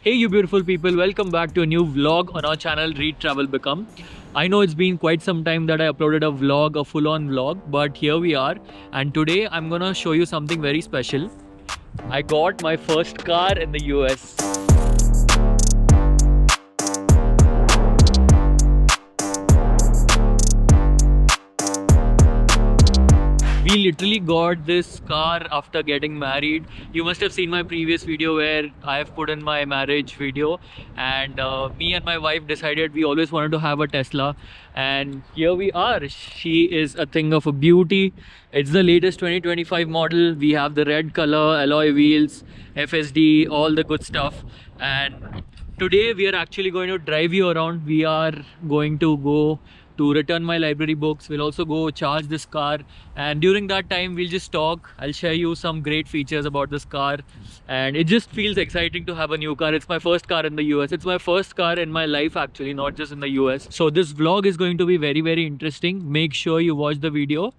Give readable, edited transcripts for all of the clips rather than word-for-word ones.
Hey you beautiful people, welcome back to a new vlog on our channel Read Travel Become. I know it's been quite some time that I uploaded a vlog, a full-on vlog, but here we are, and today I'm gonna show you something very special. I got my first car in the US. We literally got this car after getting married. You must have seen my previous video where I have put in my marriage video, and me and my wife decided we always wanted to have a Tesla, and here we are. She is a thing of a beauty. It's the latest 2025 model. We have the red color, alloy wheels, FSD, all the good stuff. And today we are actually going to drive you around. We are going to go to return my library books. We'll also go charge this car, and during that time we'll just talk. I'll share you some great features about this car, and it just feels exciting to have a new car. It's my first car in the US. It's my first car in my life actually, not just in the US. So this vlog is going to be very interesting. Make sure you watch the video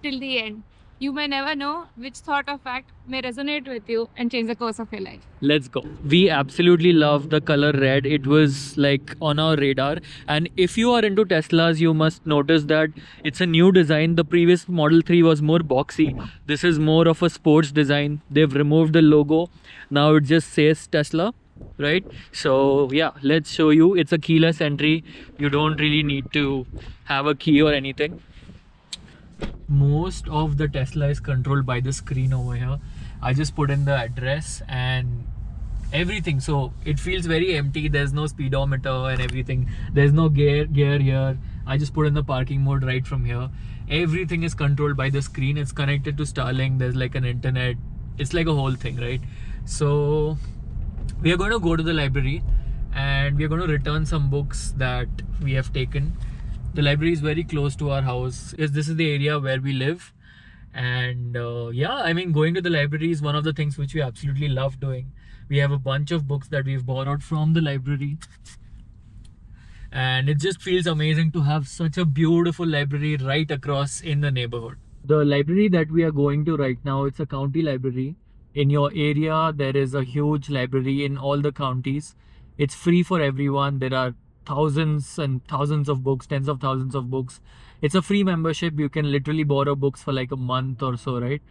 till the end. You may never know which thought or fact may resonate with you and change the course of your life. Let's go. We absolutely love the color red. It was like on our radar, and if you are into Teslas, you must notice that it's a new design. The previous Model 3 was more boxy. This is more of a sports design. They've removed the logo. Now it just says Tesla, right? So yeah, let's show you. It's a keyless entry. You don't really need to have a key or anything. Most of the Tesla is controlled by the screen over here. I just put in the address and everything, so it feels very empty. There's no speedometer and everything. There's no gear here. I just put in the parking mode right from here. Everything is controlled by the screen. It's connected to Starlink. There's like an internet. It's like a whole thing, right? So we are going to go to the library and we are going to return some books that we have taken. The library is very close to our house. This is the area where we live, and yeah, I mean, going to the library is one of the things which we absolutely love doing. We have a bunch of books that we've borrowed from the library, and it just feels amazing to have such a beautiful library right across in the neighborhood. The library that we are going to right now, it's a county library. In your area, there is a huge library in all the counties. It's free for everyone. There are thousands and thousands of books, tens of thousands of books. It's a free membership. You can literally borrow books for like a month or so, right?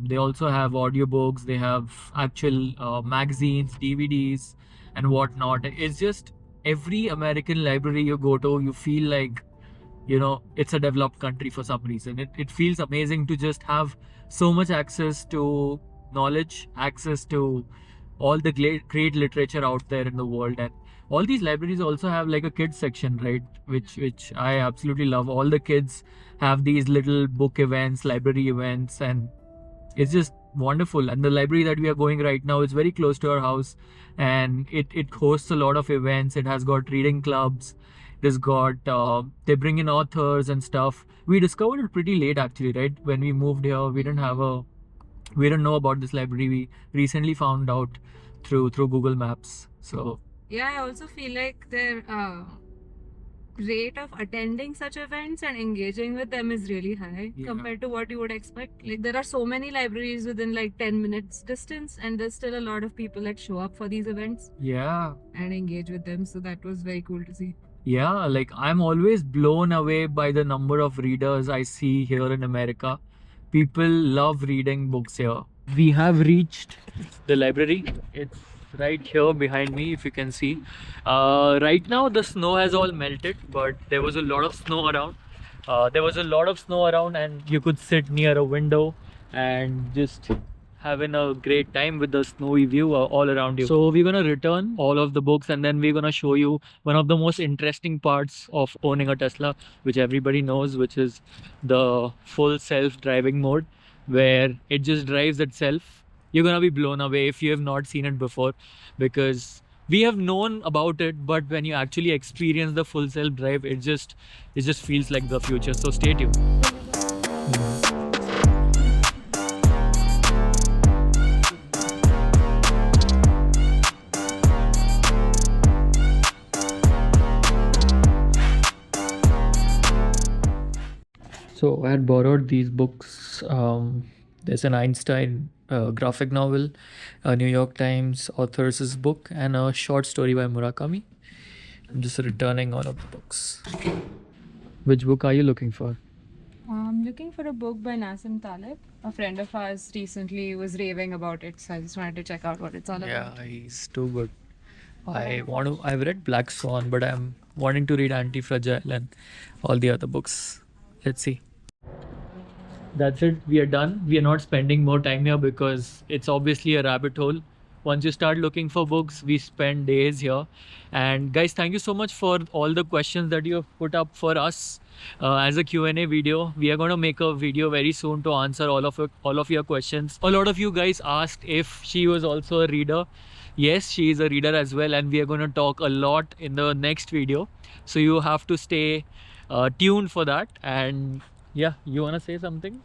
They also have audiobooks. They have actual magazines, DVDs and whatnot. It's just every American library you go to, you feel like, you know, it's a developed country for some reason. It feels amazing to just have so much access to knowledge, access to all the great literature out there in the world. And all these libraries also have like a kids section, right? Which I absolutely love. All the kids have these little book events, library events, and it's just wonderful. And the library that we are going right now is very close to our house, and it hosts a lot of events. It has got reading clubs. It has got they bring in authors and stuff. We discovered it pretty late actually, right? When we moved here, we didn't know about this library. We recently found out through Google Maps. So yeah, I also feel like their rate of attending such events and engaging with them is really high compared to what you would expect. Like, there are so many libraries within like 10 minutes distance, and there's still a lot of people that show up for these events. Yeah. And engage with them. So that was very cool to see. Yeah, like I'm always blown away by the number of readers I see here in America. People love reading books here. We have reached the library. It's right here behind me, if you can see. Right now the snow has all melted, but there was a lot of snow around. And you could sit near a window and just having a great time with the snowy view all around you. So we're gonna return all of the books, and then we're gonna show you one of the most interesting parts of owning a Tesla, which everybody knows, which is the full self-driving mode, where it just drives itself. You're gonna be blown away if you have not seen it before, because we have known about it, but when you actually experience the full self-drive, it just feels like the future. So stay tuned. So I had borrowed these books There's an Einstein graphic novel, a New York Times author's book, and a short story by Murakami. I'm just returning all of the books. Which book are you looking for? I'm looking for a book by Nassim Taleb. A friend of ours recently was raving about it, so I just wanted to check out what it's all about. Yeah, he's too good. I've read Black Swan, but I'm wanting to read Anti-Fragile and all the other books. Let's see. That's it. We are done. We are not spending more time here because it's obviously a rabbit hole. Once you start looking for books, we spend days here. And guys, thank you so much for all the questions that you have put up for us as a Q&A video. We are going to make a video very soon to answer all of your questions. A lot of you guys asked if she was also a reader. Yes, she is a reader as well, and we are going to talk a lot in the next video. So you have to stay tuned for that. And yeah, you want to say something?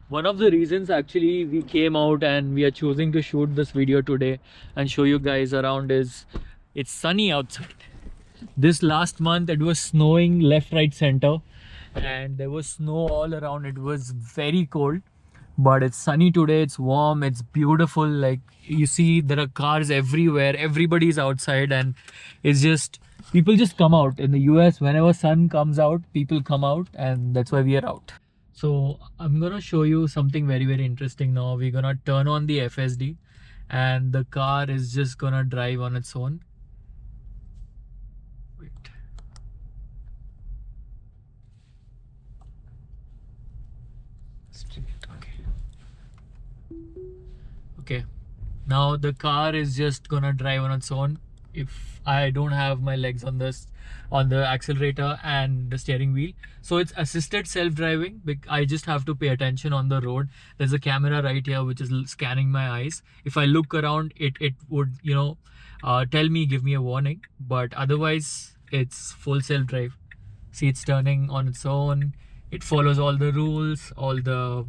One of the reasons actually we came out and we are choosing to shoot this video today and show you guys around is it's sunny outside. This last month it was snowing left, right, center, and there was snow all around. It was very cold, but it's sunny today. It's warm, it's beautiful. Like you see, there are cars everywhere, everybody's outside, and it's just people just come out. In the US, whenever sun comes out, people come out, and that's why we are out. So I'm gonna show you something very, very interesting now. We're gonna turn on the FSD and the car is just gonna drive on its own. Wait. Okay. Now the car is just gonna drive on its own. If I don't have my legs on the accelerator and the steering wheel, so it's assisted self-driving. I just have to pay attention on the road. There's a camera right here which is scanning my eyes. If I look around, it would tell me, give me a warning, but otherwise it's full self-drive. See, it's turning on its own. It follows all the rules, all the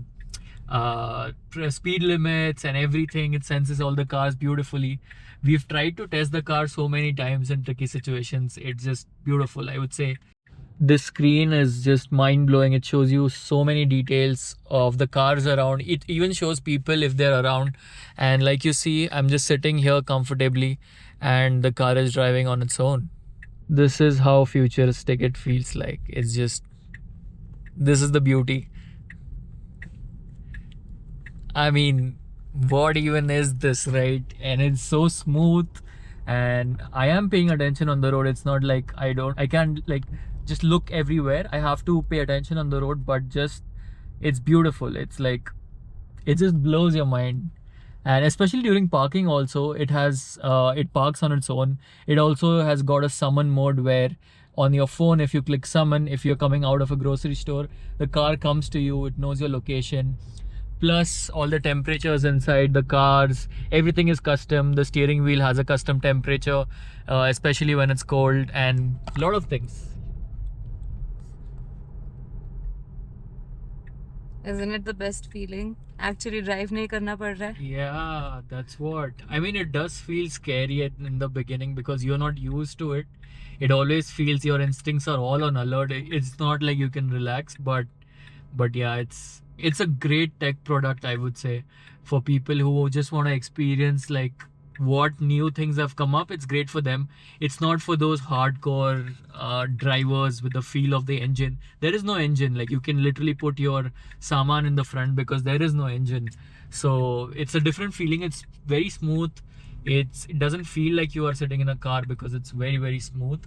speed limits and everything. It senses all the cars beautifully. We've tried to test the car so many times in tricky situations. It's just beautiful, I would say. This screen is just mind-blowing. It shows you so many details of the cars around. It even shows people if they're around, and like you see, I'm just sitting here comfortably and the car is driving on its own. This is how futuristic it feels like. It's just, this is the beauty. I mean, what even is this, right? And it's so smooth, and I am paying attention on the road. It's not like I can't like just look everywhere. I have to pay attention on the road, but just, it's beautiful. It's like, it just blows your mind. And especially during parking also, it has it parks on its own. It also has got a summon mode where on your phone, if you click summon, if you're coming out of a grocery store, the car comes to you, it knows your location. Plus all the temperatures inside the cars, everything is custom. The steering wheel has a custom temperature, especially when it's cold, and a lot of things. Isn't it the best feeling? Actually drive nahi karna pad raha hai. Yeah, that's what. I mean, it does feel scary in the beginning because you're not used to it. It always feels your instincts are all on alert. It's not like you can relax, but yeah, it's a great tech product, I would say, for people who just want to experience like what new things have come up. It's great for them. It's not for those hardcore drivers with the feel of the engine. There is no engine. Like, you can literally put your saman in the front because there is no engine. So it's a different feeling. It's very smooth. It doesn't feel like you are sitting in a car because it's very, very smooth.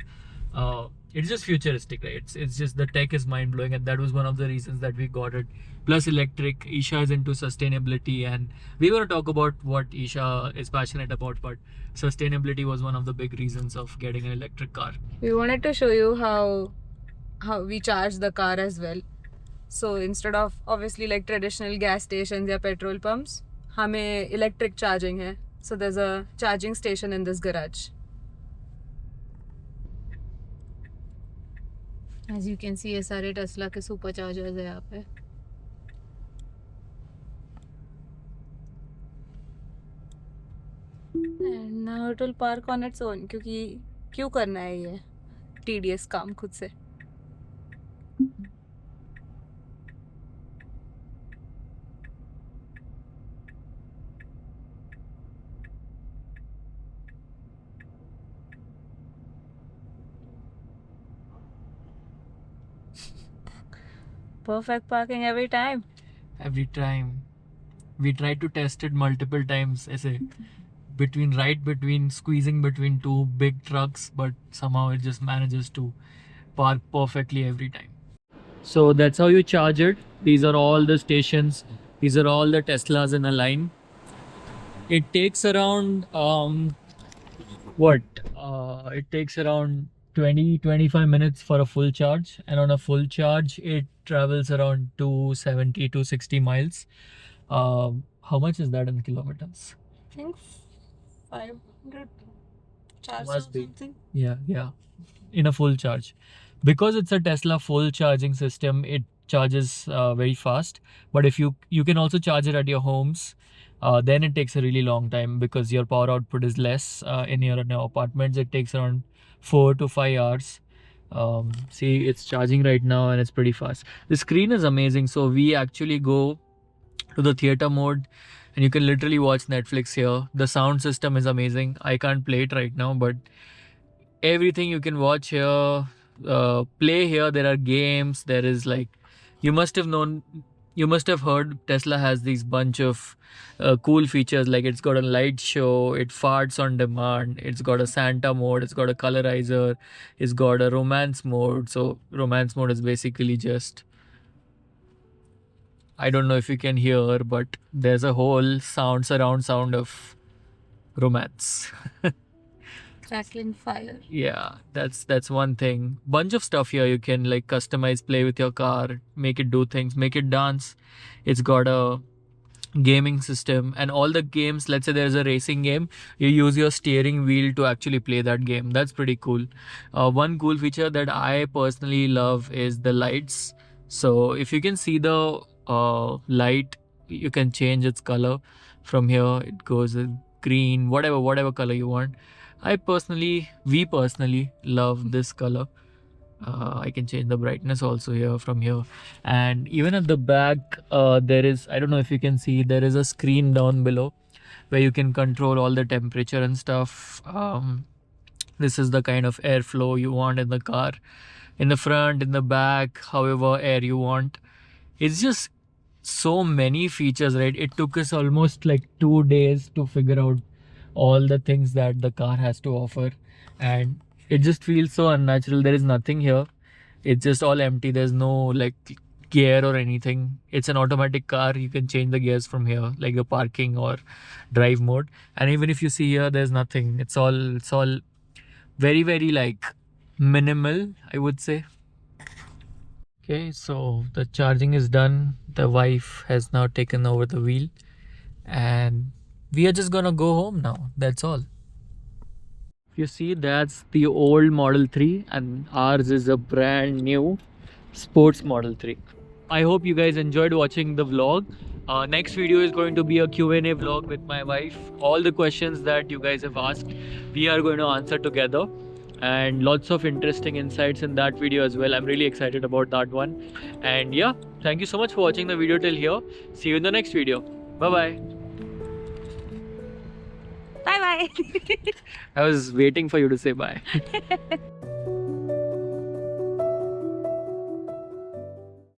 It's just futuristic, right? It's just, the tech is mind-blowing, and that was one of the reasons that we got it. Plus electric. Isha is into sustainability, and we're going to talk about what Isha is passionate about, but sustainability was one of the big reasons of getting an electric car. We wanted to show you how we charge the car as well. So instead of obviously like traditional gas stations or petrol pumps, हमें electric charging है. So there's a charging station in this garage. As you can see, ये सारे Tesla के superchargers है यहाँ पे. And now it will park on its own, क्योंकि क्यों करना है ये tedious काम खुद से. perfect parking every time. Every time. We tried to test it multiple times, ऐसे between squeezing between two big trucks, but somehow it just manages to park perfectly every time. So that's how you charge it. These are all the stations. These are all the Teslas in a line. It takes around it takes around 20-25 minutes for a full charge, and on a full charge it travels around 270-260 miles. How much is that in kilometers? I think 500 charges or Must be. something. Yeah, in a full charge. Because it's a Tesla full charging system, it charges very fast. But if you can also charge it at your homes, then it takes a really long time because your power output is less. In your apartments, it takes around 4 to 5 hours. See, it's charging right now and it's pretty fast. The screen is amazing. So we actually go to the theater mode and you can literally watch Netflix here. The sound system is amazing. I can't play it right now, but everything you can watch here, play here. There are games. There is like, you must have heard Tesla has these bunch of cool features, like it's got a light show, it farts on demand, it's got a Santa mode, it's got a colorizer, it's got a romance mode. So romance mode is basically just, I don't know if you can hear, but there's a whole surround sound of romance. Crackling fire. Yeah, that's one thing. Bunch of stuff here you can like customize, play with your car, make it do things, make it dance. It's got a gaming system, and all the games, let's say there's a racing game, you use your steering wheel to actually play that game. That's pretty cool. One cool feature that I personally love is the lights. So if you can see the light, you can change its color from here. It goes green, whatever color you want. We personally love this color. I can change the brightness also here from here, and even at the back there is, I don't know if you can see, there is a screen down below where you can control all the temperature and stuff. This is the kind of airflow you want in the car, in the front, in the back, however air you want. It's just so many features, right? It took us almost like 2 days to figure out all the things that the car has to offer, and it just feels so unnatural. There is nothing here. It's just all empty. There's no like gear or anything. It's an automatic car. You can change the gears from here, like the parking or drive mode. And even if you see here, there's nothing. It's all very, very like minimal, I would say. Okay, so the charging is done. The wife has now taken over the wheel, and we are just gonna go home now. That's all. You see, that's the old Model 3 and ours is a brand new sports Model 3. I hope you guys enjoyed watching the vlog. Next video is going to be a Q&A vlog with my wife. All the questions that you guys have asked, we are going to answer together, and lots of interesting insights in that video as well. I'm really excited about that one. And yeah, thank you so much for watching the video till here. See you in the next video. Bye bye. Bye bye. I was waiting for you to say bye.